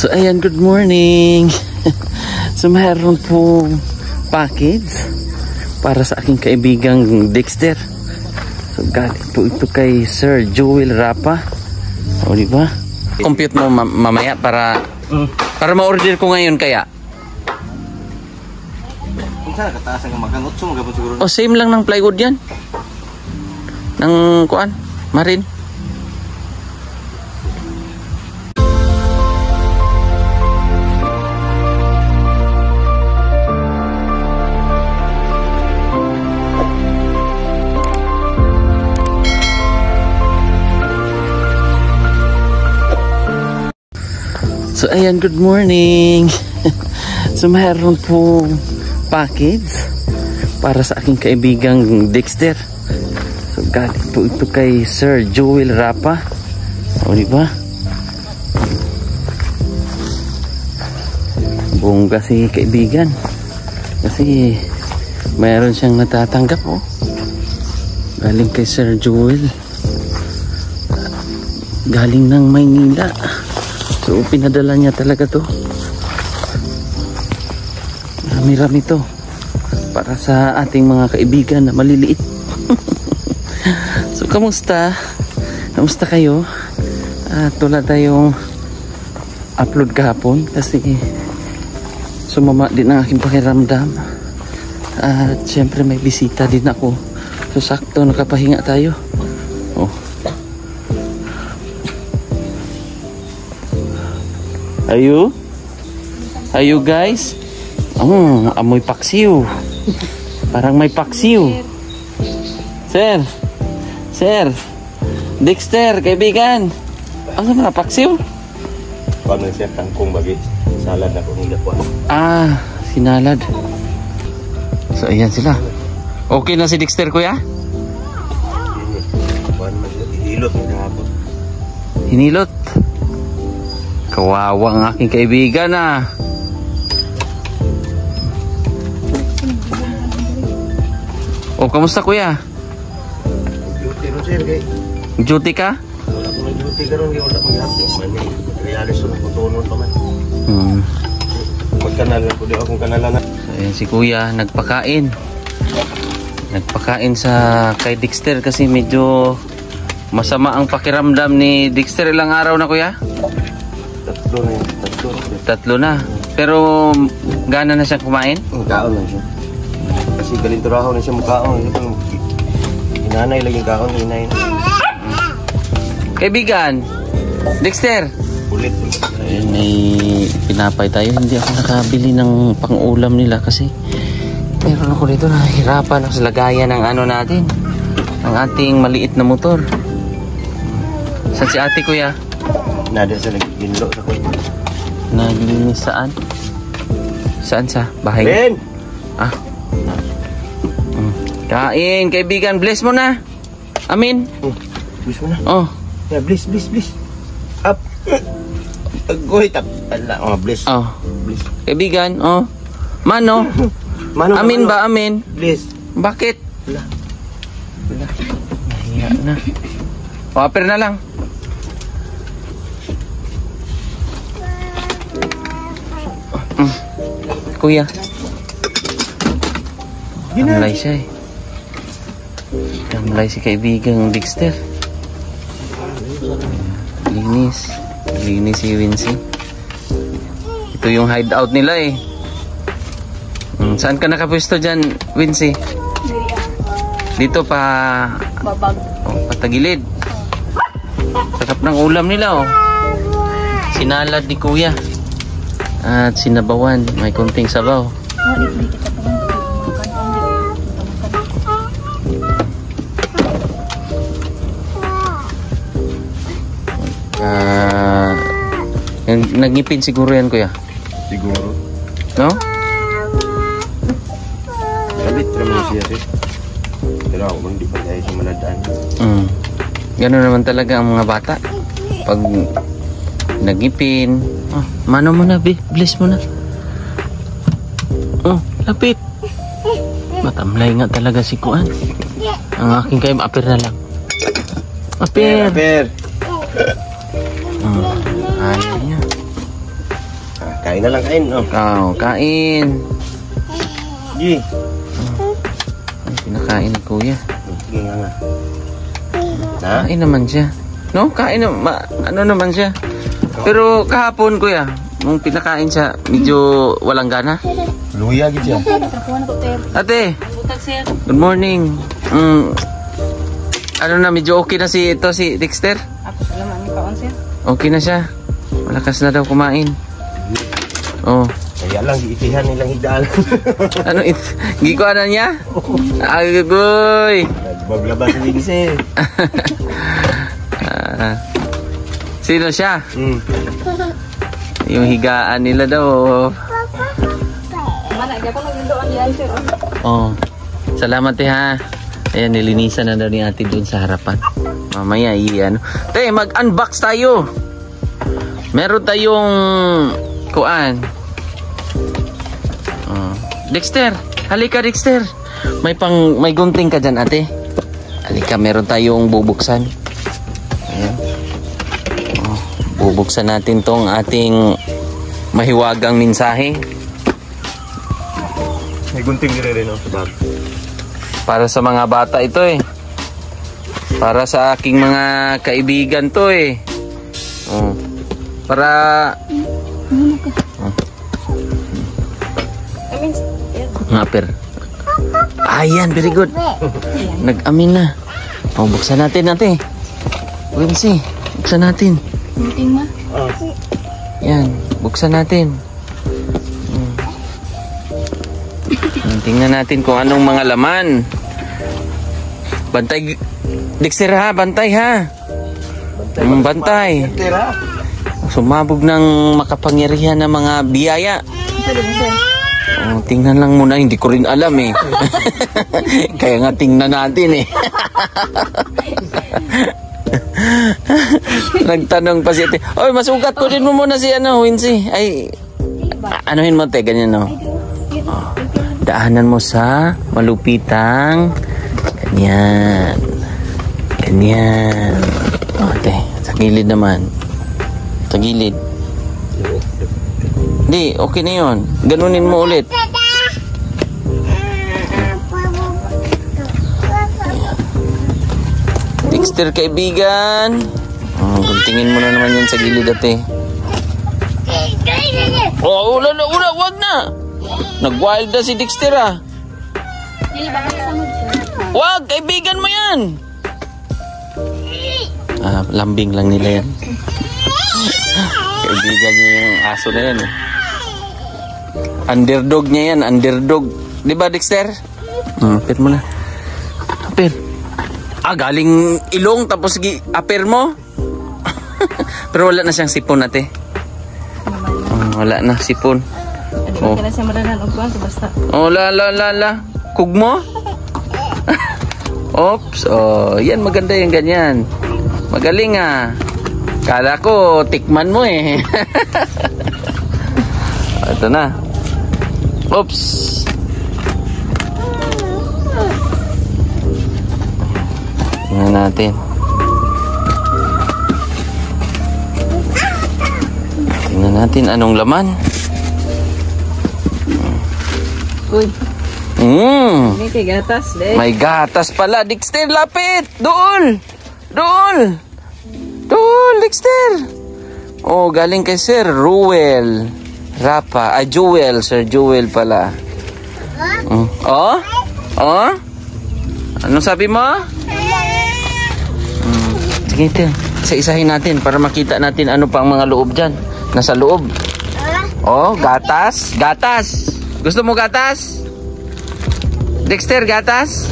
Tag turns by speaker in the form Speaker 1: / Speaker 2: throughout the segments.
Speaker 1: So ayan, good morning. So mayroon po package para sa aking kaibigang Dexter. So galing po ito kay Sir Joel Rapa. O diba? Compute mo mamaya para ma-order ko ngayon kaya. O same lang ng plywood yan. Ng kuan, marin. So ayan, good morning. So mayroon po package para sa aking kaibigang Dexter. So galing po ito kay Sir Joel Rapa. O diba? Bongga si kaibigan. Kasi mayroon siyang natatanggap, oh. Galing kay Sir Joel. Galing ng Maynila. So pinadala niya talaga to. Rami-rami to para sa ating mga kaibigan na maliliit. So kamusta? Kamusta kayo? Tulad tayong upload kahapon kasi sumama din ang aking pakiramdam. At syempre may bisita din ako. So sakto nakapahinga tayo. Oh. Ayo guys. Amoy paksiw. Parang may paksiw. Sir. Dexter, kaibigan. Ano na paksiw?
Speaker 2: Paano siya tangkong bagi salad na kung hindi po.
Speaker 1: Sinalad. So ayan sila. Okay na si Dexter, kuya? Hinilot. Kawawa ang aking kaibigan, O, kamusta kuya? Duty ka?
Speaker 2: Wala ko ng duty ka ron, wala magyapon. Realis ko na kutunon pa man. Magkanalan ko, di akong kanalan na.
Speaker 1: So, ayan si kuya, nagpakain. Nagpakain sa kay Dexter kasi medyo masama ang pakiramdam ni Dexter. Ilang araw na kuya? Tatlo na. Pero gana na siya kumain?
Speaker 2: Kaon lang siya. Kasi galinturaho na siya mukhaon. Inanay lang yung kaon, inay na.
Speaker 1: Kaibigan, Dexter.
Speaker 2: Ulit.
Speaker 1: Ayun, may pinapay tayo. Hindi ako nakabili ng pang-ulam nila kasi meron ako dito, nahihirapan ako sa lagayan ng ano natin, ng ating maliit na motor. Saan si ate kuya?
Speaker 2: Nada sa nagginlo sa kuya.
Speaker 1: Naglinis saan? Saan sa bahay?
Speaker 2: Ben!
Speaker 1: Kain, kaibigan. Bless mo na. Amin.
Speaker 2: Bless mo na.
Speaker 1: Oh.
Speaker 2: Yeah, bless. Up. Agoy, tap. Bless.
Speaker 1: Oh.
Speaker 2: Bless.
Speaker 1: Kaibigan, oh. Mano.
Speaker 2: Mano.
Speaker 1: Amin ba, amin?
Speaker 2: Bless.
Speaker 1: Bakit?
Speaker 2: Wala.
Speaker 1: Nahiya na. Waper na lang. Kuya. Tamlay siya eh. Tamlay si kaibigang Dexter. Linis si Wincy. Ito yung hideout nila eh. Saan ka nakapwesto dyan, Wincy? Dito pa babag. Patagilid. Sarap ng ulam nila oh. Sinalad ni kuya. At sinabawan, may konting sabaw. Nagngipin siguro yan kuya?
Speaker 2: Siguro.
Speaker 1: No?
Speaker 2: Sabit naman siya rin. Pero ako hindi pa tayo sa maladaan.
Speaker 1: Gano'n naman talaga ang mga bata. Pag nagipin, mano mo na, bless mo na. Lapit. Matamlay nga talaga si Kuan. Ang aking kayo, apir na lang. Apir.
Speaker 2: Apir.
Speaker 1: Ayaw niya.
Speaker 2: Kain na lang, kain. Oh.
Speaker 1: Ikaw, kain.
Speaker 2: Gi.
Speaker 1: Ay, pinakain ni kuya.
Speaker 2: Sige nga nga. Na?
Speaker 1: Kain naman siya. No? Kain naman. Ano naman siya? Pero kahapon kuya, nung pinakain siya, medyo walang gana.
Speaker 2: Luya gid siya.
Speaker 1: Ate, good morning. Ano na, medyo okay na si Dexter? Okay na siya. Malakas na daw kumain. Oh.
Speaker 2: Kaya lang, iitihan nilang higdaan.
Speaker 1: Ano gikuha na niya? Agoy!
Speaker 2: Baglabas si Lindsay.
Speaker 1: Sino siya? Yung higaan nila daw. Oh. Salamat ha. Ayan, nilinisan na daw ni ate doon sa harapan. Mamaya iyan. Te, mag-unbox tayo. Meron tayong kuan. Dexter, halika Dexter. May gunting ka dyan ate. Halika, meron tayong bubuksan. Ayan. Bubuksan natin tong ating mahiwagang mensahe.
Speaker 2: May gunting rin sa bag.
Speaker 1: Para sa mga bata ito eh. Para sa aking mga kaibigan to eh. Oh. Para Ngaper. Ayan, very good. Nag-amin na. Oh, buksan natin ate. Wincy, buksan natin. Yan, buksan natin. Tingnan natin kung anong mga laman. Bantay, Dexter ha, bantay ha. Bantay. Sumabog ng makapangyarihan ng mga biyaya. Oh, tingnan lang muna, hindi ko rin alam eh. Kaya nga tingnan natin eh. Nagtanong pa si ate. Oy, masugat ko din mo muna si Wincy. Ay, anuhin mo te, ganyan no. Oh, daanan mo sa malupitang ganyan. Ganyan. Oh, te, sa gilid naman. Sa gilid. Hindi, okay na yun. Ganunin mo ulit. Dexter kaibigan. Guntingin mo na naman yun sa gilid ate. Oh, wag na. Nag-wild na si Dexter ah. Wag, kaibigan mo yan. Lambing lang nila yan. Kaibigan niya yung aso na yan eh. Underdog niya yan, underdog. Di ba Dexter? Apir mo na. Apir. Galing ilong tapos apir mo. Pero wala na siyang sipon ate. Wala na sipon. Oh. Oh, la. Kugmo? Oops. Oh, yan maganda yung ganyan. Magaling ah. Kala ko tikman mo eh. Ito na. Oops. Tingnan natin. Tingnan natin anong laman.
Speaker 3: Uy. May gatas, de.
Speaker 1: May gatas pala. Dexter, lapit. Doon, Dexter. Oh, galing kay Sir Ruel Rapa. Jewel, Sir Jewel pala. Oh? Ano sabi mo? Sige, isa-isahin natin para makita natin ano pang mga loob dyan. Nasa loob. Oh, gatas. Gusto mo gatas? Dexter, gatas?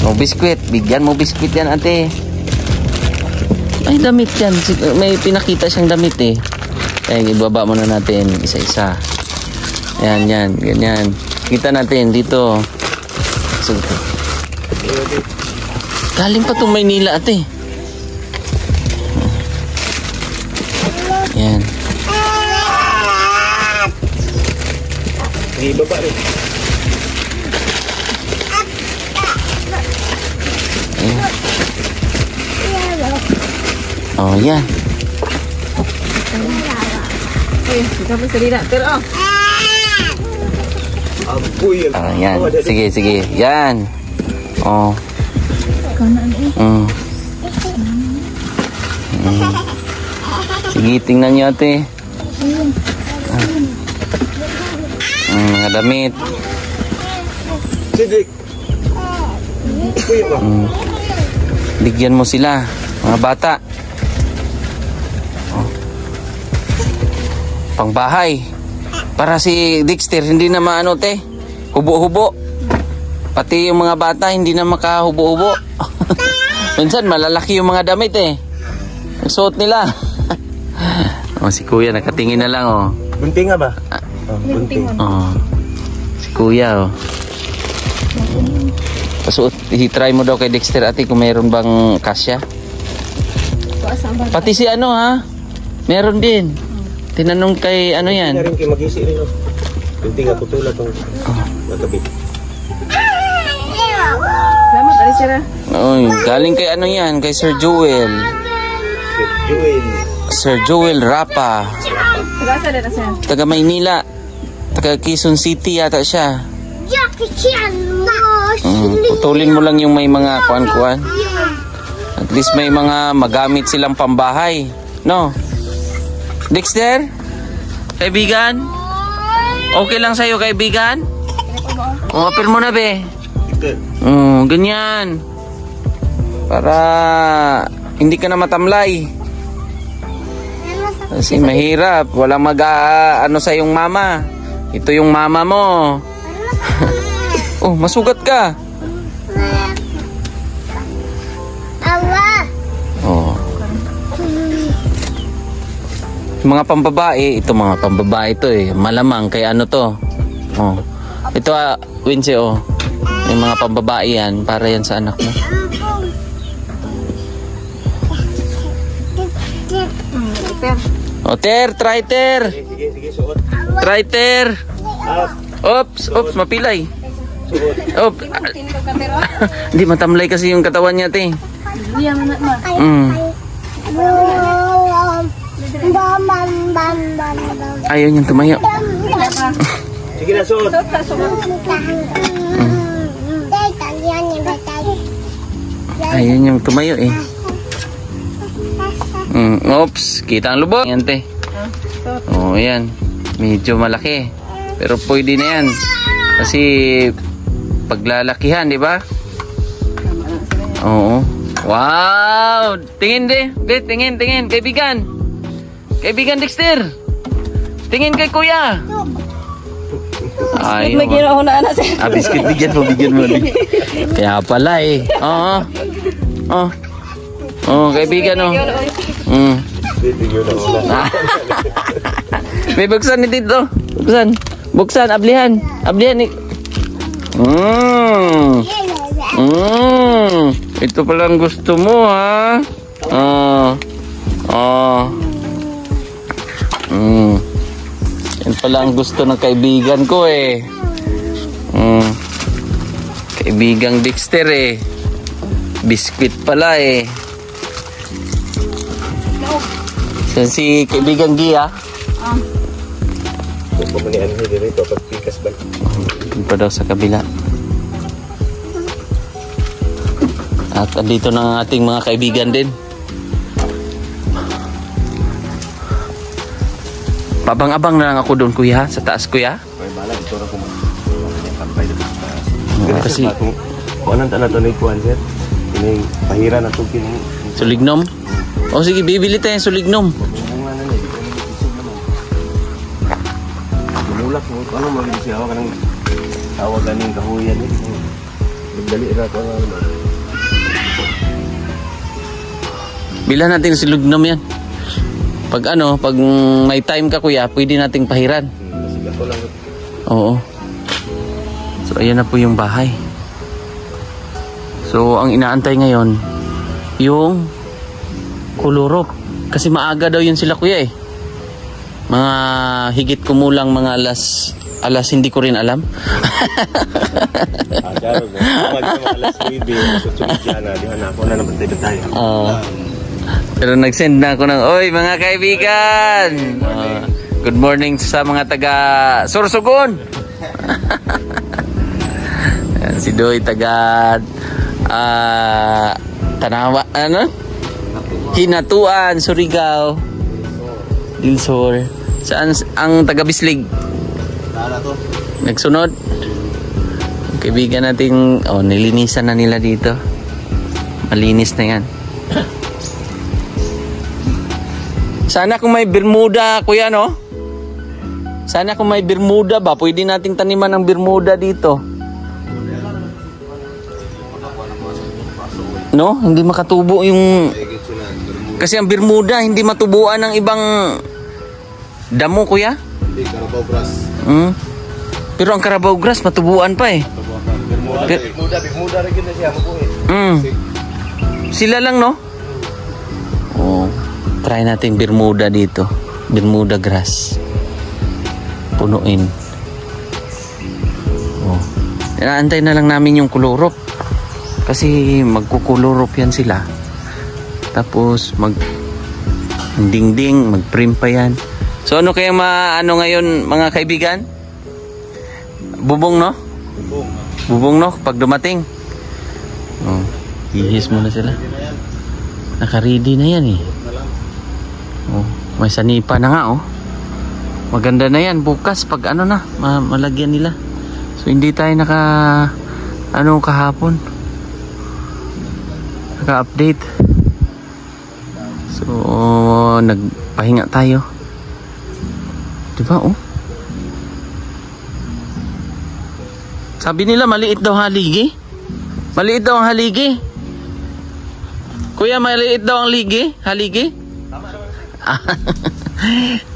Speaker 1: Oh, biskwit. Bigyan mo biskwit yan, ate. Ay, damit yan. May pinakita siyang damit eh. Ayan, ibaba muna natin isa-isa. Yan, ganyan. Kita natin dito. So, galing pa itong Maynila, ate. Yan.
Speaker 2: Ibaba rin.
Speaker 1: Oh, yan.
Speaker 3: Uy, kita pa sa dina. Pero, oh.
Speaker 2: Apoy.
Speaker 1: Yan. Sige, sige. Yan. Oh. Sige, tingnan niyo ate. Mga damit.
Speaker 2: Sidik. Apoy ba?
Speaker 1: Bigyan mo sila, mga bata. Oh. Pangbahay. Para si Dexter hindi na maano te. Hubo-hubo. Pati yung mga bata hindi na makahubo-hubo. Minsan malalaki yung mga damit eh. Ang suot nila. Oh, si kuya nakatingin na lang oh.
Speaker 2: Bunting nga ba? Bunting.
Speaker 1: Oh. Si kuya oh. Pasuot, i-try mo daw kay Dexter ate kung mayroon bang kasya. Pati si ano ha? Meron din. Tinanong kay ano yan?
Speaker 2: Rin kay magisi rin oh. Bunting nga putula tong nagabi.
Speaker 3: Salamat, alis sila.
Speaker 1: Oh, galing kay ano yan? Kay Sir Joel. Sir Joel Rapa.
Speaker 3: Tagasa na siya.
Speaker 1: Taga Maynila. Taga Quezon City yata siya. Putulin mo lang yung may mga kuan-kuan. At least may mga magamit silang pambahay. No? Dexter? Kaibigan? Okay lang sa'yo kaibigan? Open mo na be. Ganyan. Para hindi ka na matamlay. Kasi mahirap. Walang ano sa yung mama. Ito yung mama mo. Oh, masugat ka. Oh. Mga pambabae, ito mga pambabae ito eh. Malamang kay ano to. Oh. Ito Wincy oh. Yung mga pambabae yan, para yan sa anak mo. O, Ter, try Ter.
Speaker 2: Sige, suot.
Speaker 1: Try Ter. Oops, mapilay. Oops. Hindi matamlay kasi yung katawan niya, te. Ayaw niyang tumayo.
Speaker 2: Sige na, suot.
Speaker 1: Ayaw niyang tumayo eh. Oops, kita ang lubog. Yan, te. Oh, yan. Medyo malaki. Pero pwede na yan. Kasi paglalakihan, di ba? Oo. Wow! Tingin de, tingin. Kaibigan. Kaibigan Dexter. Tingin kay kuya. Ay,
Speaker 3: may ginawa ko na anak siya.
Speaker 1: biscuit bigyan mo. Kaya pala eh. Oo. Oh, kaibigan oh. May buksan ni dito. Buksan, ablihan ni. Ito pala ang gusto mo ha. Yan pala ang gusto ng kaibigan ko eh. Kaibigang Dexter eh. Biscuit pala eh. Si kaibigang Gia.
Speaker 2: Pumanian mo dito pag pikas ba?
Speaker 1: Doon pa daw sa kabila. At andito na ang ating mga kaibigan din. Pabang-abang na lang ako doon kuya, sa taas kuya.
Speaker 2: May balag ito na kumampay dito.
Speaker 1: Kasi
Speaker 2: kung anong tanong ito na ikuhan sir? Ini pahira na ito
Speaker 1: sulignom. O sige, bibili tayo sulignom.
Speaker 2: Mulak mo, ano mo rin siya, kanang tawagan yung kahuyan eh. Magdali na ito.
Speaker 1: Bilhan natin sulignom yan. Pag may time ka kuya, pwede nating pahiran.
Speaker 2: Kasi gato lang.
Speaker 1: Oo. So ayan na po yung bahay. So ang inaantay ngayon, yung kulurop. Kasi maaga daw yun sila kuya eh. Mga higit kumulang mga alas hindi ko rin alam.
Speaker 2: Alas 9, dihan ako na naman tayo.
Speaker 1: Pero nag-send na ako ng, oy mga kaibigan! Good morning sa mga taga Sorsogon. Ayan, si Doy taga Tanawa, ano? Hinatuan, Surigao, Dilsor. Saan ang taga Bislig? Nagsunod. Kaibigan natin, nilinisan na nila dito. Malinis na yan. Sana kung may Bermuda, kuya, no? Sana kung may Bermuda ba, pwede nating taniman ng Bermuda dito. No? Hindi makatubo yung... Kasi ang Bermuda, hindi matubuan ng ibang damo, kuya.
Speaker 2: Hindi, Carabao grass.
Speaker 1: Pero ang Carabao grass, matubuan pa eh.
Speaker 2: Bermuda rin na siya, mabuhay.
Speaker 1: Sila lang, no? Try natin Bermuda dito. Bermuda grass. Punuin. Inaantay na lang namin yung kulurop. Kasi magkukulurop yan sila. Tapos dingding, mag-prim pa yan. So ano kaya ano ngayon mga kaibigan? Bubong, no? Bubong, no? Pag dumating. Ihis muna sila. Naka-ready na yan eh. May sanipa na nga, maganda na yan bukas pag ano na malagyan nila. So hindi tayo kahapon naka-update. So nagpahinga tayo, diba? Sabi nila maliit daw haligi. Maliit daw ang haligi. Kuya, maliit daw ang haligi.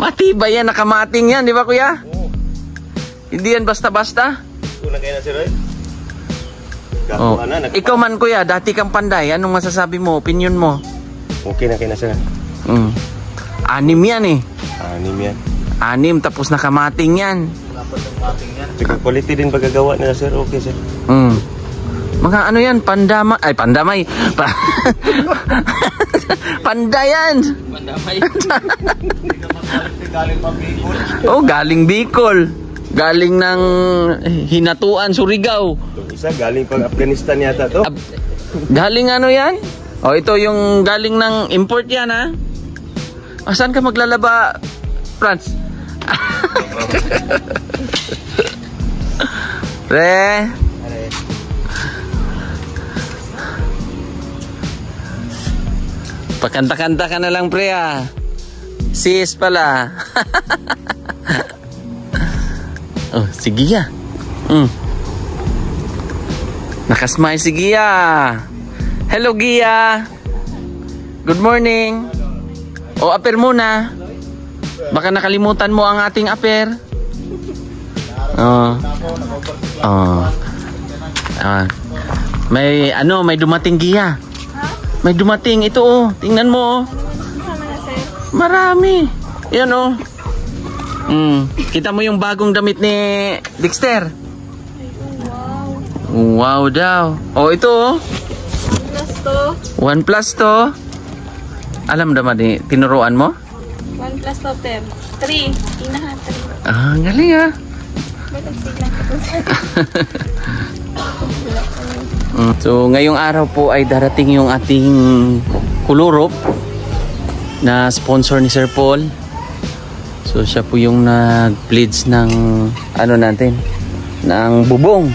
Speaker 1: Matibay yan, nakamating yan, di ba kuya? Hindi yan basta-basta.
Speaker 2: Una kayo na si Roy?
Speaker 1: Ikaw man kuya, dati kang panday. Anong masasabi mo, opinion mo?
Speaker 2: Okay na kayo na sir.
Speaker 1: 6 yan eh. 6 tapos nakamating yan.
Speaker 2: Sige, quality din pagkagawa nila sir. Okay sir.
Speaker 1: Mga ano yan, pandamay. Pandayan. Galing Bicol. Galing ng Hinatuan, Surigao.
Speaker 2: Isa galing pang Afghanistan yata to.
Speaker 1: Galing ano yan? Ito yung galing ng import yan, ha? Saan ka maglalaba, Franz? Re. Pakanta-kanta ka na lang, pre, ah. Sis pala. Si Gia. Nakasmile si Gia. Hello, Gia. Good morning. Aper muna. Baka nakalimutan mo ang ating aper. May dumating, Gia. May dumating ito, tingnan mo, marami. Yan kita mo yung bagong damit ni Dexter. Wow daw. Ito OnePlus to. Alam naman ni tinuruan mo?
Speaker 3: OnePlus to 3. Inahan
Speaker 1: 3.3. Galing ah. So ngayong araw po ay darating yung ating kulurop na sponsor ni Sir Paul. So siya po yung nag-pledge ng ng bubong.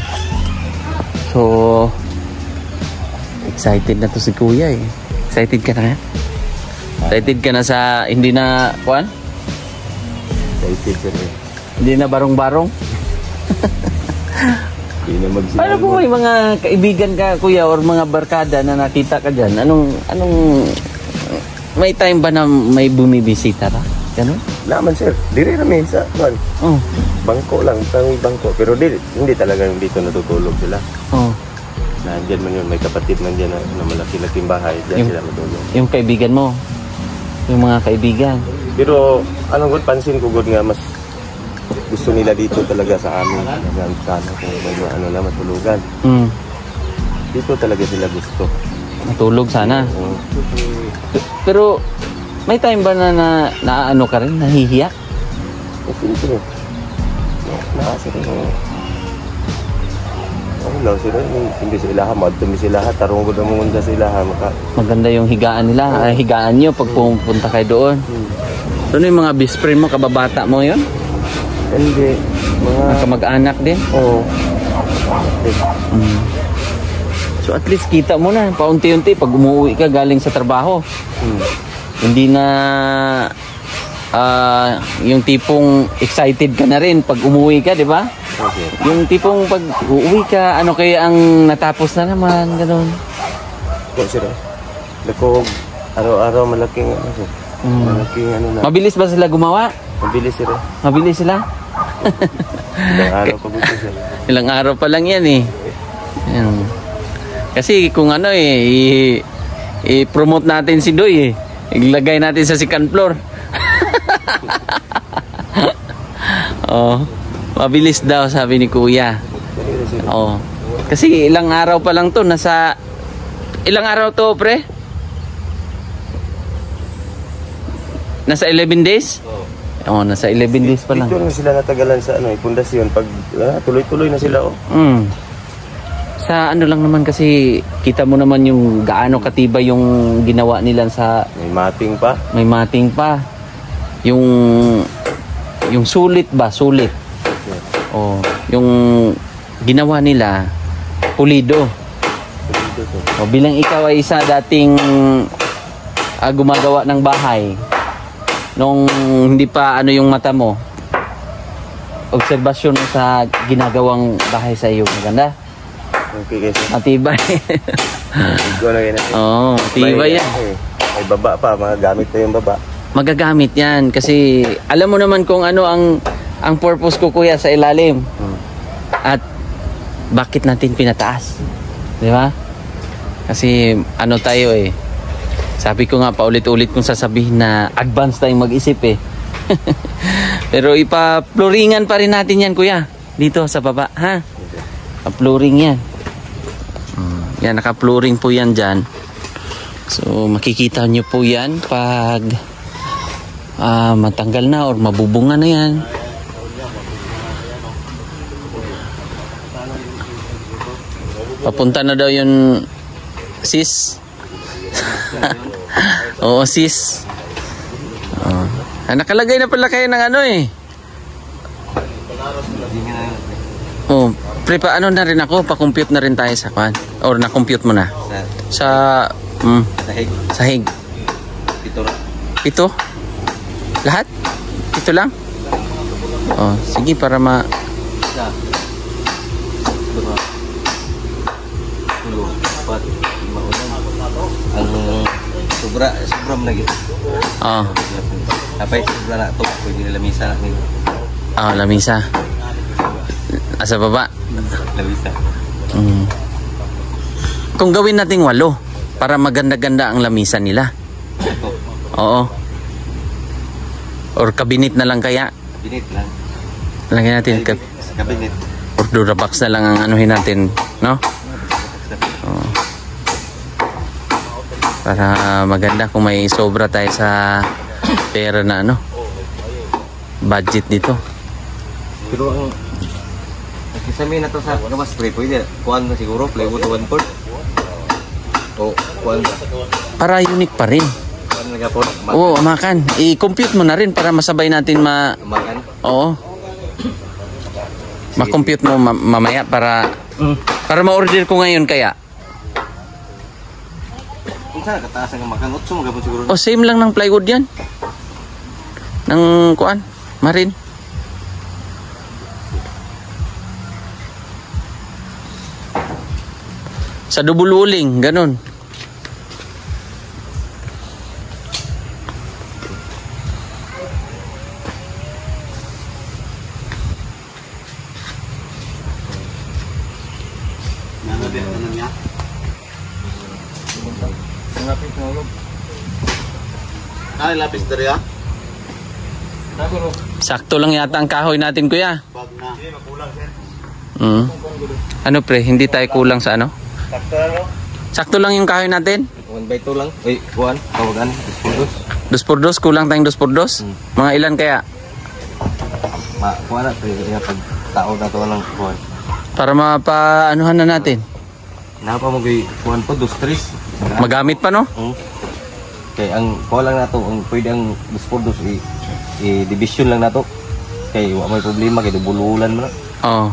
Speaker 1: So excited na to si Kuya eh. Excited ka na? Excited ka na sa hindi na kuan?
Speaker 2: Excited sir.
Speaker 1: Hindi na barong-barong. Paano kung may mga kaibigan ka, kuya, or mga barkada na nakita ka dyan? May time ba na may bumibisita ka? Ganun?
Speaker 2: Naman sir, diri namin sa bangko lang, bangko. Pero hindi talaga dito natutulog sila. Nandiyan man yun, may kapatid man dyan na malaki-laking bahay, dyan sila matulog. Yung
Speaker 1: kaibigan mo? Yung mga kaibigan?
Speaker 2: Pero, pansin ko nga mas gusto nila dito talaga sa amin. Sana kung may matulugan. Dito talaga sila gusto.
Speaker 1: Matulog sana. Pero may time ba na ka rin nahihiya?
Speaker 2: Siyempre. Nakasira mo. Law sila, hindi sila madumi sila, tarong ko na muna sila.
Speaker 1: Maganda yung higaan nila, higaan nyo pag pumunta kayo doon. So, ano yung mga best friend mo, kababata mo yun?
Speaker 2: Hindi.
Speaker 1: Kamag-anak din?
Speaker 2: Oo.
Speaker 1: So at least kita mo na, paunti-unti pag umuwi ka galing sa trabaho. Hindi na yung tipong excited ka na rin pag umuwi ka, di ba?
Speaker 2: Okay.
Speaker 1: Yung tipong pag uuwi ka, ano kaya ang natapos na naman, gano'n.
Speaker 2: Kung sila, lakog, araw-araw malaking malaking na.
Speaker 1: Mabilis ba sila gumawa?
Speaker 2: Mabilis sila.
Speaker 1: Mabilis sila?
Speaker 2: Ilang araw pa gusto sila.
Speaker 1: Ilang araw pa lang yan eh. Yan. Kasi kung ano i-promote natin si Doy eh. Ilagay natin sa second floor. Oh, mabilis daw sabi ni Kuya. Oh. Kasi ilang araw pa lang to, nasa ilang araw to, pre? Nasa 11 days? Oh, nasa 11 days pa lang.
Speaker 2: Dito na sila natagalan sa pundasyon pag tuloy-tuloy na sila
Speaker 1: Sa ano lang naman kasi kita mo naman yung gaano katibay yung ginawa nila sa
Speaker 2: may mating pa.
Speaker 1: May mating pa. Yung sulit ba? Sulit. Yeah. Oh, yung ginawa nila pulido. Oh, bilang ikaw ay isa dating gumagawa ng bahay. Nung hindi pa ano yung mata mo. Obserbasyon mo sa ginagawang bahay sa iyo. Maganda.
Speaker 2: Okay, guys.
Speaker 1: Matibay.
Speaker 2: Ikaw na ganyan.
Speaker 1: Oo, matibay yan.
Speaker 2: May baba pa, magagamit na yung baba.
Speaker 1: Magagamit yan kasi alam mo naman kung ano ang purpose ko, Kuya, sa ilalim. At bakit natin pinataas. Di ba? Kasi ano tayo eh. Sabi ko nga paulit-ulit kong sasabihin na advance tayong mag-isip eh. Pero ipa-flooringan pa rin natin yan, Kuya. Dito sa baba, ha? Flooring yan. Yan, naka-flooring po yan dyan. So, makikita nyo po yan pag matanggal na or mabubunga na yan. Papunta na daw yun, sis. Oo, sis. Nakalagay na pala kayo ng ano eh. Oh, pre, paano na rin ako? Pa-compute na rin tayo sa kwan? Or na-compute mo na? Sa sahig. Ito? Lahat? Ito lang? Oh, sige para ma...
Speaker 2: Sobra mo lagi.
Speaker 1: Oh.
Speaker 2: Tapay sobra na to, pwede lamisa na nila.
Speaker 1: Oh, lamisa. Asa baba?
Speaker 2: Lamisa.
Speaker 1: Kung gawin nating 8 para maganda-ganda ang lamisa nila. Oo. Or cabinet na lang kaya?
Speaker 2: Cabinet lang.
Speaker 1: Lagyan natin
Speaker 2: cabinet.
Speaker 1: Or Durabox na lang ang anuhin natin, no? Oo. Para maganda kung may sobra tayo sa pera na ano budget dito.
Speaker 2: Pero ang sabihin na to sa gamas spray pwede kuhan na siguro plywood 1/4 o kuhan
Speaker 1: para unique pa rin. Oo, makan. I-compute mo na rin para masabay natin makan. Oo. Ma-compute mo mamaya para ma-order ko ngayon kaya.
Speaker 2: Unsa kataas ang makan 8 magabon siguro.
Speaker 1: Oh, same lang ng plywood 'yan. Ng kuan, marin. Sa dubululing, ganun.
Speaker 2: Lapis dari ya.
Speaker 1: Sakto lang yata ang kahoy natin, Kuya. Ano pre, hindi tayo kulang sa ano? Sakto lang yung kahoy natin?
Speaker 2: 1/2 lang. Kuhan, tawagan.
Speaker 1: 2x2? Kulang tayong 2x2? Mga ilan kaya?
Speaker 2: kuha na ito yung pag tao na ito ng kuhan.
Speaker 1: Para mapaanuhan na natin.
Speaker 2: Napa mo gay kuhan po, 2-3.
Speaker 1: Magamit pa, no?
Speaker 2: Kaya ang kuha lang na ito, ang pwede ang 2-4 i-division lang na ito. Kaya wala may problema, kaya bululan mo na.
Speaker 1: Oo.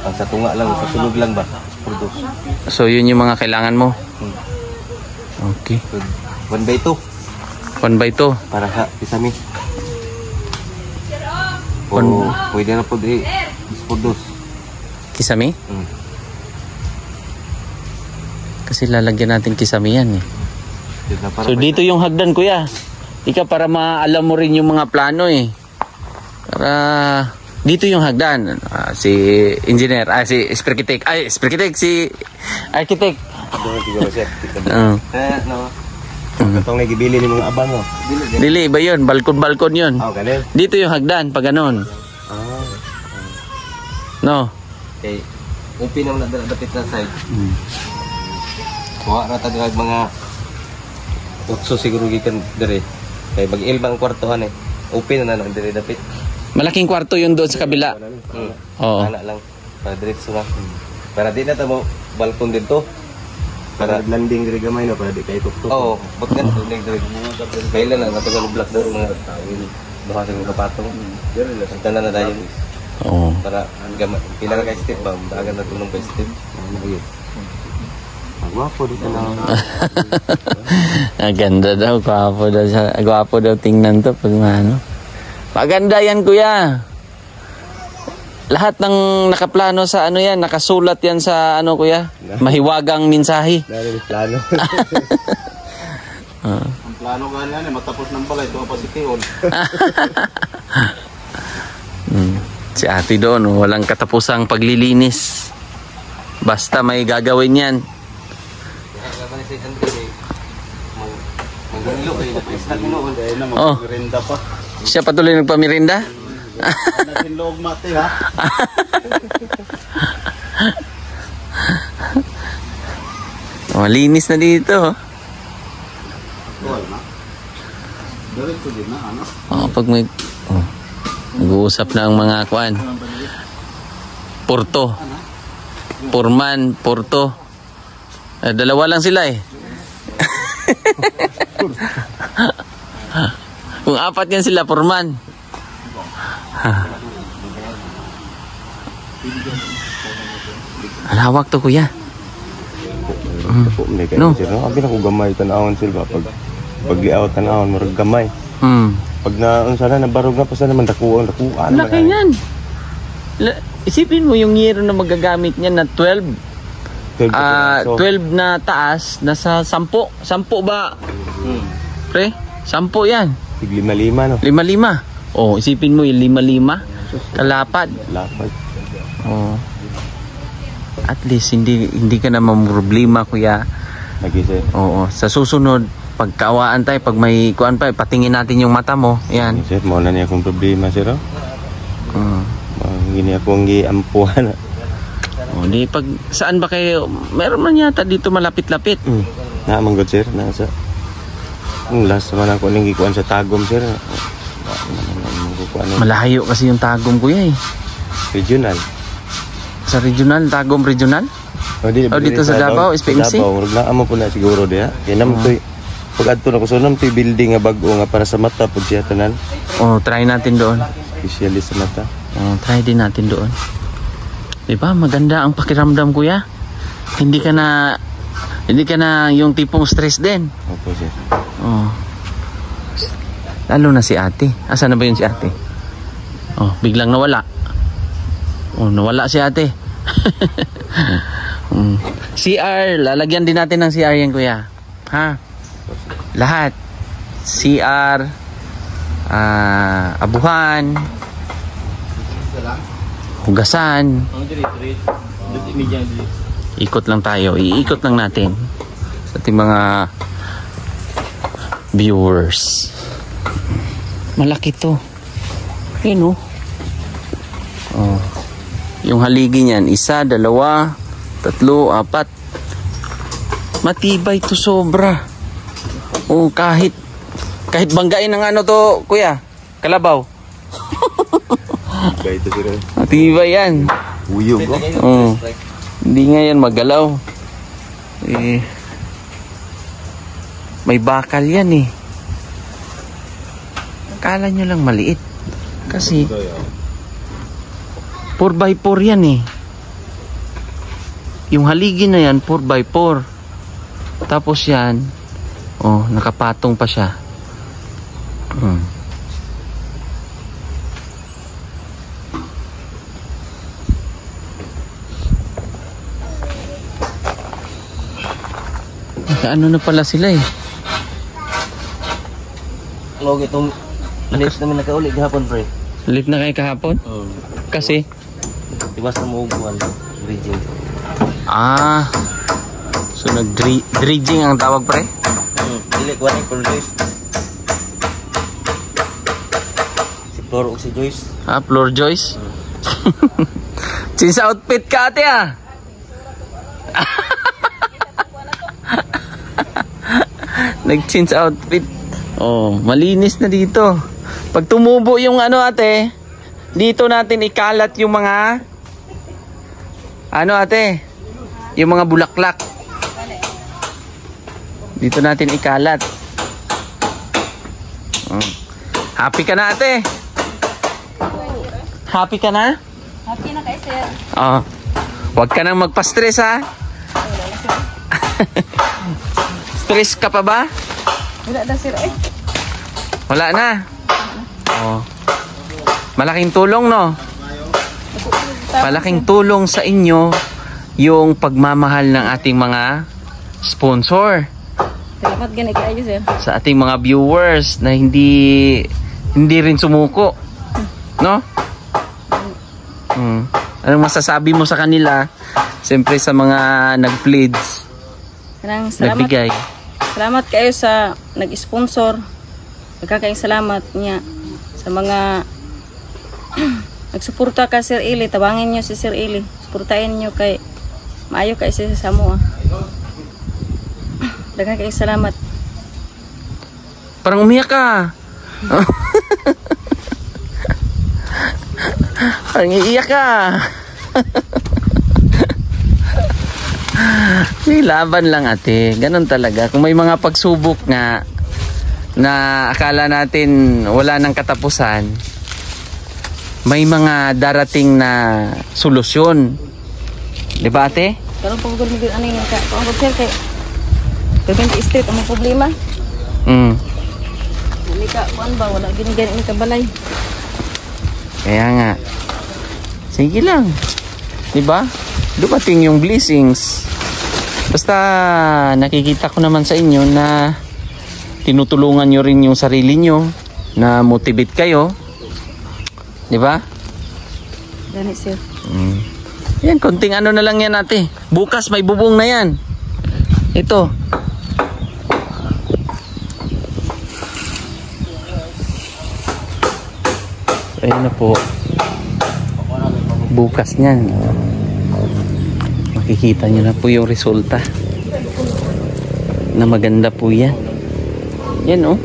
Speaker 2: Ang sa tunga lang, sa sulod lang ba? 2.
Speaker 1: So yun yung mga kailangan mo. Okay.
Speaker 2: 1/2.
Speaker 1: 1/2.
Speaker 2: Para sa kisami. O pwede na po di 2.
Speaker 1: Kisame? Kasi lalagyan natin kisame yan eh. So dito yung hagdan, kuya. Ika para maalam mo rin yung mga plano eh. Para dito yung hagdan. Si engineer, si architect, si architect.
Speaker 2: No. Katong nagibili ni mga abang, no?
Speaker 1: Dili ba yun? Balkon yun.
Speaker 2: Ganun.
Speaker 1: Dito yung hagdan, pag ganon. No?
Speaker 2: Okay. Open naman na dapit na side. Kuha na tayo mga 8 siguro gikan dire. Kaya mag-ilbang kwartohan eh. Open na dire dapit.
Speaker 1: Malaking kwarto yun doon sa kabila. Oo.
Speaker 2: Ana lang. Para diretso na. Para di na mo balkon dito. Para landing dire gamay no, para di kay tuktok. Oo, bakit landing dire. Kailan na natugal block daw mga tawil. Duha sa mga patong. Dire na tanan na tayo.
Speaker 1: Oo.
Speaker 2: Para gamay pila ka step ba, dagan na tulong ka step. Ano yun? Gwapo dito na.
Speaker 1: Ganda daw, gwapo daw tingnan to pag ano. Maganda yan, kuya. Lahat ng nakaplano sa ano yan, nakasulat yan sa ano, kuya? Mahiwagang mensahe.
Speaker 2: Dahil plano.
Speaker 4: Ang plano ka yan, matapos ng balay, ito pa si Teon.
Speaker 1: Si ate doon, walang katapusang paglilinis. Basta may gagawin yan. Oh, siya patuloy nagpamirinda?
Speaker 4: Natin loob mati, ha?
Speaker 1: Linis na dito.
Speaker 4: Diretso din na, ano?
Speaker 1: Pag may nag-uusap na ang mga kuan. Porto. Purman, Porto. Dalawa lang sila eh. Kung 4 yan sila, Purman. Alawak to, kuya.
Speaker 2: No. Abi na ko gamay tanawon sila pag-out tanawon murag gamay. Pag na sana nabarog na pa sana man dakuan.
Speaker 1: Laki niyan. Isipin mo yung year na magagamit niya na 12 na taas, nasa 10 ba? Pre, 10 yan.
Speaker 2: 5-5 no.
Speaker 1: 5-5. Oh, isipin mo yung 5-5 kalapad.
Speaker 2: Lapad.
Speaker 1: Oh. At least hindi ka na mamroblema, kuya.
Speaker 2: Lagi sir.
Speaker 1: Oo, sa susunod pagkaawaan tayo, pag may kuan pa, patingin natin yung mata mo. Yan.
Speaker 2: Sir, mo na niya akong problema sir. Gini akong giampuhan.
Speaker 1: Di pag saan ba kayo? Meron man yata dito malapit-lapit.
Speaker 2: Na good sir, nasa. Last man ako ning gikuan sa Tagum sir.
Speaker 1: Malayo kasi yung Tagum, kuya eh.
Speaker 2: Regional.
Speaker 1: Sa regional, Tagum regional? Dito sa Davao, SPMC?
Speaker 2: Davao, na amo po na siguro diha. Yan naman to'y pag adto na ko sunam to'y building nga bago nga para sa mata pud siya tanan.
Speaker 1: Try natin doon.
Speaker 2: Specialist sa mata.
Speaker 1: Try din natin doon. Di ba? Maganda ang pakiramdam, kuya. Hindi ka na yung tipong stress din.
Speaker 2: Opo, sir.
Speaker 1: Lalo na si ate. Asa na ba yun si ate? Biglang nawala. Nawala si ate. CR, lalagyan din natin ng CR yan, kuya. Ha? Lahat. CR, abuhan, hugasan. Ikot lang tayo. Iikot lang natin sa ating mga viewers. Malaki to. Yun yung haligi niyan, 1, 2, 3, 4. Matibay to sobra. Kahit banggain ng ano to, kuya, kalabaw.
Speaker 2: Kaya ito sila.
Speaker 1: Matibay yan.
Speaker 2: Uyog ko.
Speaker 1: Oh. Hindi nga yan magalaw. Eh, may bakal yan eh. Akala nyo lang maliit. Kasi 4x4 yan eh. Yung haligi na yan 4x4. Tapos yan, oh, nakapatong pa siya. Ano na pala sila eh.
Speaker 2: Log itong lips namin nakauli gahapon, pre.
Speaker 1: Late na kayo kahapon? Kasi?
Speaker 2: Iwas na maubuan. Dredging.
Speaker 1: Ah. So nag-dredging ang tawag, pre?
Speaker 2: Dili ko ni for Joyce. Si Flor o si Joyce.
Speaker 1: Ah, Floor Joyce? Change outfit ka ate ah. Nag-change outfit. Oh, malinis na dito. Pag tumubo yung ano ate, dito natin ikalat yung mga ano ate, yung mga bulaklak. Dito natin ikalat. Happy ka na ate? Happy ka na?
Speaker 3: Happy na kayo, sir.
Speaker 1: Oh. Huwag ka nang magpa-stress ha. Stress ka pa ba?
Speaker 3: Wala na, sir. Eh.
Speaker 1: Wala na. Oh. Malaking tulong no? Malaking tulong sa inyo yung pagmamahal ng ating mga sponsor.
Speaker 3: Salamat gani kayo, sir.
Speaker 1: Sa ating mga viewers na hindi rin sumuko. No? Anong masasabi mo sa kanila? Siyempre sa mga nag-pleads. Nagbigay.
Speaker 3: Salamat kayo sa nag-sponsor. Nagkakaing salamat niya sa mga nagsuporta ka Sir Eli. Tabangin niyo si Sir Eli. Suportahin niyo kay maayo kay si Samoa. Nagkakaing salamat.
Speaker 1: Parang umiyak ka. Parang iiyak ka. May laban lang ate. Ganon talaga. Kung may mga pagsubok nga na akala natin wala nang katapusan, may mga darating na solusyon. Di ba ate?
Speaker 3: Pero pag ano yung kung sir kay Pagbanti street ang problema. Hindi ka kuan ba wala gini-gani ka balay.
Speaker 1: Kaya nga. Sige lang. Di ba? Dumating yung blessings. Basta nakikita ko naman sa inyo na tinutulungan nyo rin yung sarili nyo, na motivate kayo. Di ba?
Speaker 3: Gani sir.
Speaker 1: Yan, konting ano na lang yan ate. Bukas may bubong na yan. Ito. Ayun na po. Bukas niyan. Makikita nyo na po yung resulta. Na maganda po yan. Yan oh.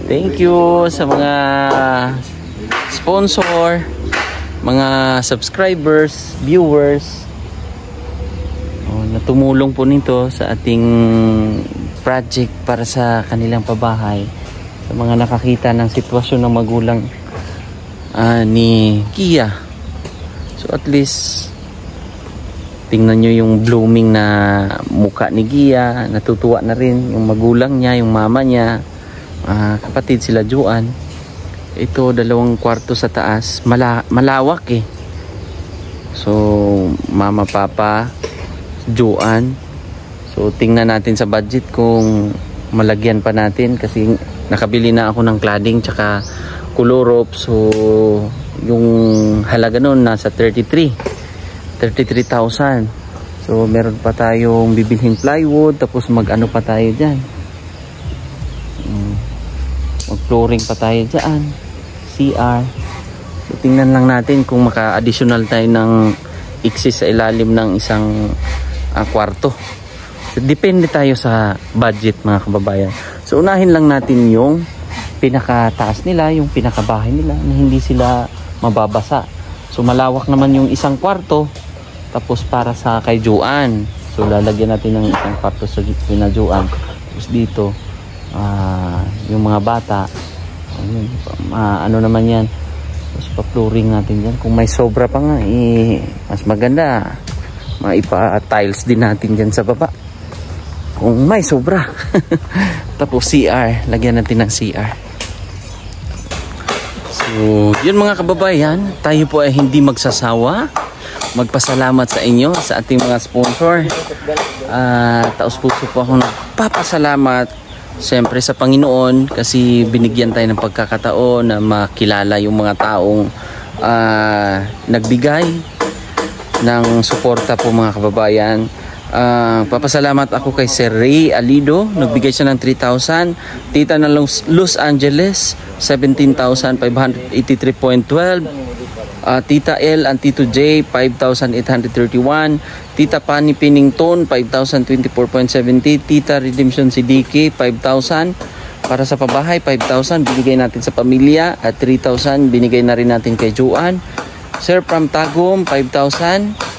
Speaker 1: Thank you sa mga sponsor, mga subscribers, viewers. Na tumulong po nito sa ating project para sa kanilang pabahay. Sa mga nakakita ng sitwasyon ng magulang ni Kia. So at least tingnan nyo yung blooming na mukha ni Gia. Natutuwa na rin yung magulang niya, yung mama niya, kapatid sila Juan. Ito 2 kwarto sa taas, malawak eh. So mama, papa, Juan. So tingnan natin sa budget kung malagyan pa natin, kasi nakabili na ako ng cladding tsaka kulorop. So yung halaga nun nasa 33,000. So meron pa tayong bibilhing plywood, tapos mag-ano pa tayo dyan, mag flooring pa tayo dyan, CR. So tingnan lang natin kung maka-additional tayo ng iksis sa ilalim ng isang kwarto. So, depende tayo sa budget mga kababayan. So unahin lang natin yung pinakataas nila, yung pinakabahay nila na hindi sila mababasa. So malawak naman yung isang kwarto, tapos para sa kay Joanne. So lalagyan natin ng isang kwarto sa kina Joanne. Tapos dito yung mga bata, ayun, ano naman yan, tapos pa-flooring natin yan. Kung may sobra pa nga, mas maganda, maipa-tiles din natin dyan sa baba kung may sobra. Tapos CR, lagyan natin ng CR. So yun mga kababayan, tayo po ay hindi magsasawa magpasalamat sa inyo, sa ating mga sponsor. Taos puso po ako nagpapasalamat siyempre sa Panginoon kasi binigyan tayo ng pagkakataon na makilala yung mga taong nagbigay ng suporta po mga kababayan. Papasalamat ako kay Sir Ray Alido, nagbigay siya ng 3,000. Tita na Los Angeles 17,583.12. Tita L and Tito J 5,831. Tita Pani Pinnington 5,024.70. Tita Redemption Sidiki 5,000. Para sa pabahay 5,000 binigay natin sa pamilya at 3,000 binigay na rin natin kay Joanne. Sir Pram Tagum 5,000.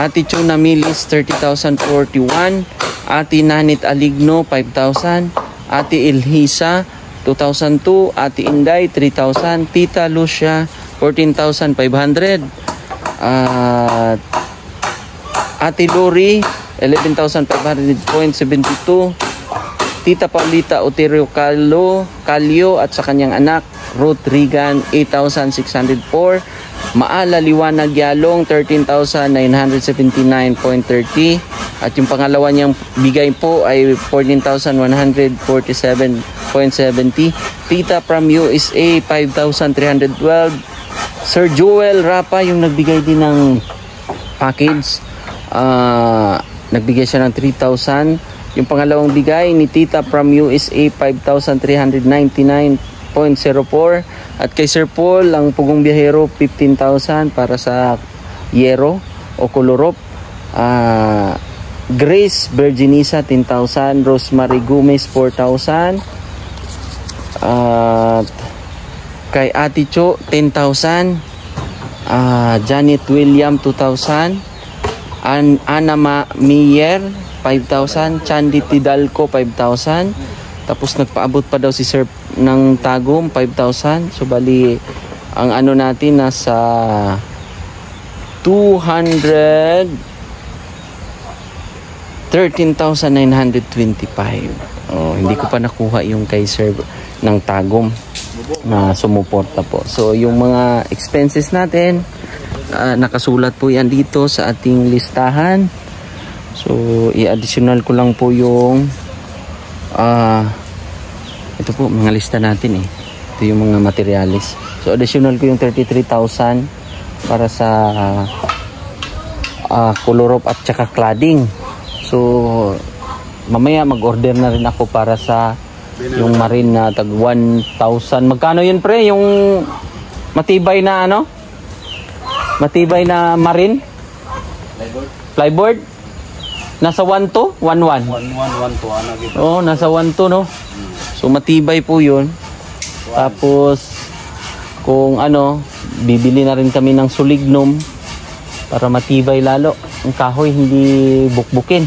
Speaker 1: Ate Chuna Milis 30,041. Ate Nanit Aligno 5,000. Ate Ilhisa 2,002. Ate Inday 3,000. Tita Lucia 14,500. Ate Lori 11,500.72. Tita Paulita Otero Calio at sa kanyang anak Ruth Regan 8,604. Maala Liwanag Yalong 13,979.30. At yung pangalawa niyang bigay po ay 14,147.70. Tita from USA 5,312. Sir Joel Rapa yung nagbigay din ng package, nagbigay siya ng 3,000. Yung pangalawang bigay ni Tita from USA 5,399.04. At kay Sir Paul ang Pugong Biyahero 15,000 para sa Yero o Colorop. Grace Virginisa 10,000. Rosemary Gomez 4,000. Kay Ate Cho 10,000. Janet William 2,000. Ana Mier 5,000. Chandy Tidalco 5,000. Tapos nagpaabot pa daw si Sir ng Tagum 5,000. So bali ang ano natin nasa 213,925. Hindi ko pa nakuha yung kay Sir ng Tagum na sumuporta po. So yung mga expenses natin nakasulat po yan dito sa ating listahan. So i-additional ko lang po yung ito po mga lista natin ito yung mga materialis. So additional ko yung 33,000 para sa colorop at saka cladding. So mamaya mag-order na rin ako para sa yung marine na tag 1,000. Magkano yun pre? Yung matibay na ano? Matibay na marine? Flyboard? Nasa 1,2? 1,1?
Speaker 4: 1,1 1,2
Speaker 1: Oo, nasa 1,2 no? So matibay po yun. Tapos kung ano, bibili na rin kami ng sulignum para matibay lalo. Ang kahoy hindi bukbukin.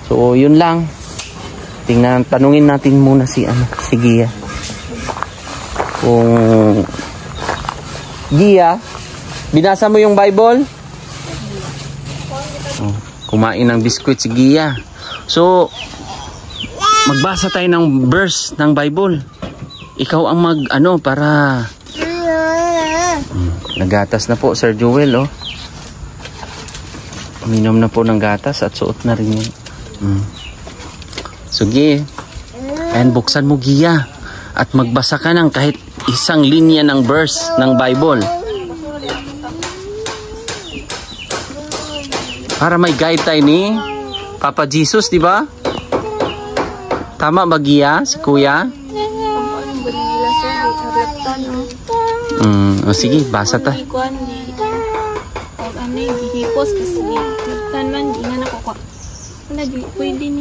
Speaker 1: So yun lang. Tanungin natin muna si Gia. Kung Gia, binasa mo yung Bible? Kumain ng biskwit si Gia. So magbasa tayo ng verse ng Bible. Ikaw ang para nagatas na po Sir Joel Uminom na po ng gatas at suot na rin yun. Sige. And buksan mo Gia at magbasa ka ng kahit isang linya ng verse ng Bible. Para may guide tayo ni Papa Jesus, di ba? Tama ba Gia, si Kuya? Sige, basa ta.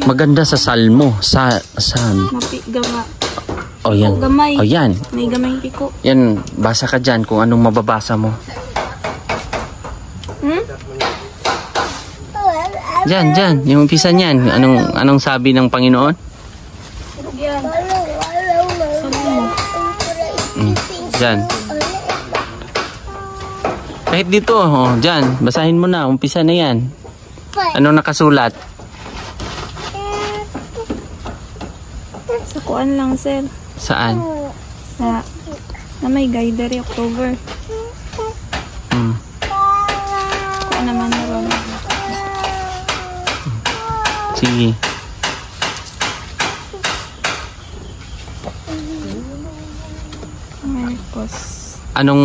Speaker 1: Maganda sa salmo. O yan.
Speaker 3: Gamay.
Speaker 1: O yan.
Speaker 3: May gamay piko.
Speaker 1: Yan, basa ka dyan kung anong mababasa mo. Dyan. Yung umpisa niyan. Anong sabi ng Panginoon? Dyan. Kahit dito, dyan. Basahin mo na. Umpisa na yan. Anong nakasulat?
Speaker 3: Sa kuan lang, sir.
Speaker 1: Saan?
Speaker 3: Na may guidery October. Kuan naman na ron.
Speaker 1: Sige.
Speaker 3: Marcos.
Speaker 1: Anong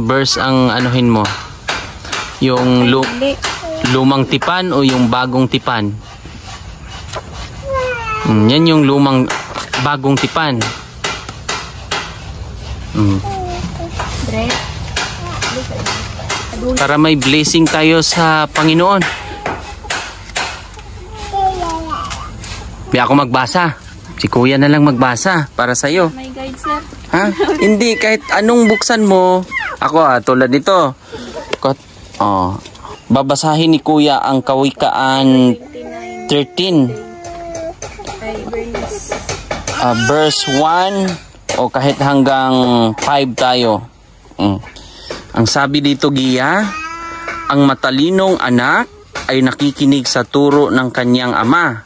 Speaker 1: verse ang anuhin mo? Yung lumang tipan o yung bagong tipan? Yan yung bagong tipan. Para may blessing tayo sa Panginoon. Di ako magbasa. Si Kuya na lang magbasa para sa'yo.
Speaker 3: May guide, sir.
Speaker 1: Ha? Hindi, kahit anong buksan mo. Ako tulad nito. Babasahin ni Kuya ang Kawikaan 13. Verse 1 o kahit hanggang 5 tayo. Ang sabi dito, Gia, ang matalinong anak ay nakikinig sa turo ng kanyang ama.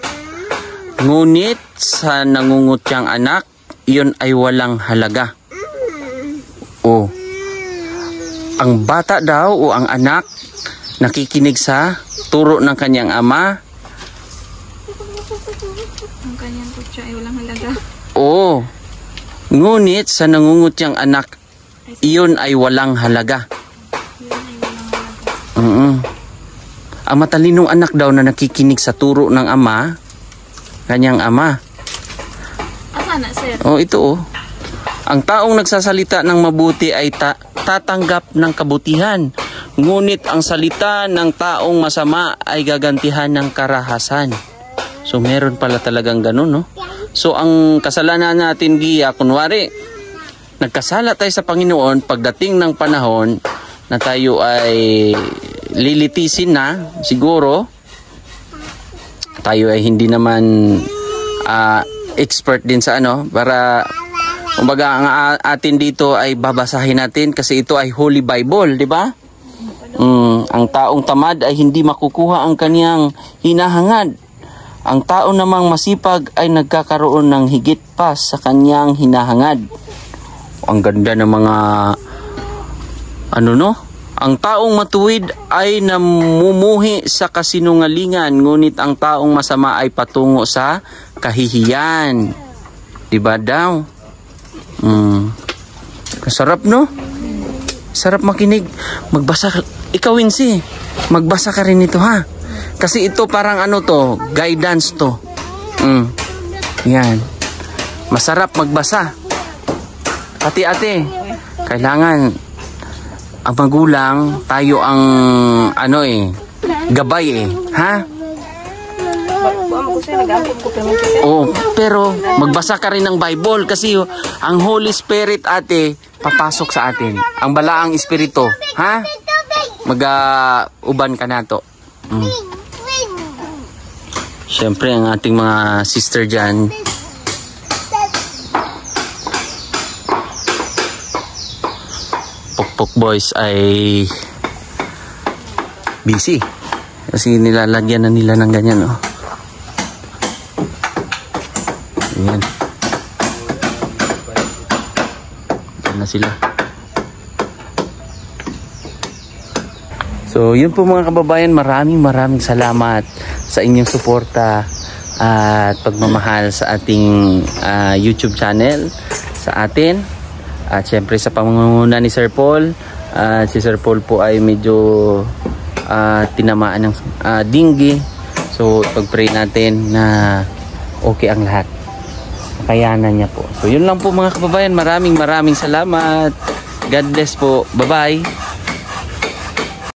Speaker 1: Ngunit sa nangungutyang anak, iyon ay walang halaga. Ang bata daw o ang anak nakikinig sa turo ng kanyang ama.
Speaker 3: Ang kanyang kutya ay walang halaga.
Speaker 1: Ngunit sa nangungutyang anak, iyon ay walang halaga. Ang matalinong anak daw na nakikinig sa turo ng ama, kanyang ama.
Speaker 3: Asa na, sir?
Speaker 1: Ito. Ang taong nagsasalita ng mabuti ay tatanggap ng kabutihan. Ngunit ang salita ng taong masama ay gagantihan ng karahasan. So meron pala talagang ganun, no? So ang kasalanan natin, Gia, kunwari, nagkasala tayo sa Panginoon, pagdating ng panahon na tayo ay lilitisin na, siguro, tayo ay hindi naman expert din sa para kumbaga ang atin dito ay babasahin natin kasi ito ay Holy Bible, di ba? Ang taong tamad ay hindi makukuha ang kaniyang hinahangad. Ang tao namang masipag ay nagkakaroon ng higit pa sa kaniyang hinahangad. Ang ganda ng mga Ang taong matuwid ay namumuhi sa kasinungalingan, ngunit ang taong masama ay patungo sa kahihiyan. Diba daw? Sarap, no? Sarap makinig. Magbasa. Ikaw, Wincy, magbasa ka rin ito, ha? Kasi ito parang guidance to. Yan. Masarap magbasa. Pati ate, kailangan ang magulang, tayo ang gabay ha? Pero magbasa ka rin ng Bible kasi ang Holy Spirit ate, papasok sa atin. Ang balaang espiritu, ha? Mag-uban ka na to. Siyempre ang ating mga sister dyan, Pokpok Boys ay busy kasi nilalagyan na nila ng ganyan, ayan. Ayan na sila. So yun po mga kababayan, maraming salamat sa inyong suporta at pagmamahal sa ating YouTube channel, sa atin. At syempre sa pamumuno ni Sir Paul, si Sir Paul po ay medyo tinamaan ng dengue. So pag-pray natin na okay ang lahat. Kakayanan niya po. So yun lang po mga kababayan, maraming salamat. God bless po. Bye-bye.